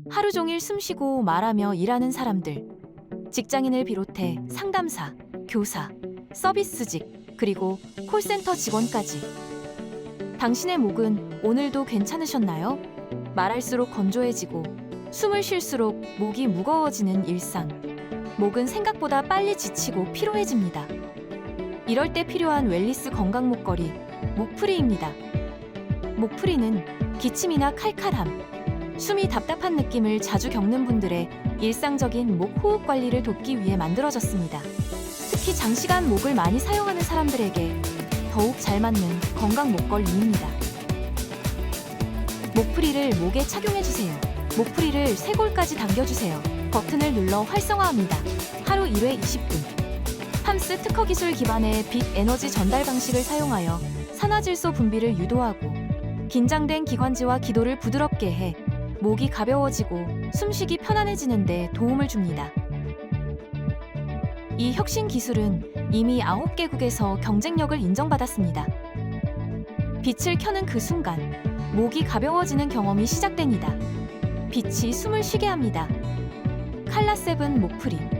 하루 종일 숨쉬고 말하며 일하는 사람들. 직장인을 비롯해 상담사, 교사, 서비스직, 그리고 콜센터 직원까지. 당신의 목은 오늘도 괜찮으셨나요? 말할수록 건조해지고 숨을 쉴수록 목이 무거워지는 일상. 목은 생각보다 빨리 지치고 피로해집니다. 이럴 때 필요한 웰니스 건강 목걸이, 목프리입니다. 목프리는 기침이나 칼칼함, 숨이 답답한 느낌을 자주 겪는 분들의 일상적인 목 호흡 관리를 돕기 위해 만들어졌습니다. 특히 장시간 목을 많이 사용하는 사람들에게 더욱 잘 맞는 건강 목걸이입니다. 목프리를 목에 착용해주세요. 목프리를 쇄골까지 당겨주세요. 버튼을 눌러 활성화합니다. 하루 1회 20분. 팜스 특허 기술 기반의 빛 에너지 전달 방식을 사용하여 산화질소 분비를 유도하고 긴장된 기관지와 기도를 부드럽게 해 목이 가벼워지고 숨쉬기 편안해지는 데 도움을 줍니다. 이 혁신 기술은 이미 9개국에서 경쟁력을 인정받았습니다. 빛을 켜는 그 순간 목이 가벼워지는 경험이 시작됩니다. 빛이 숨을 쉬게 합니다. 칼라7 목프리.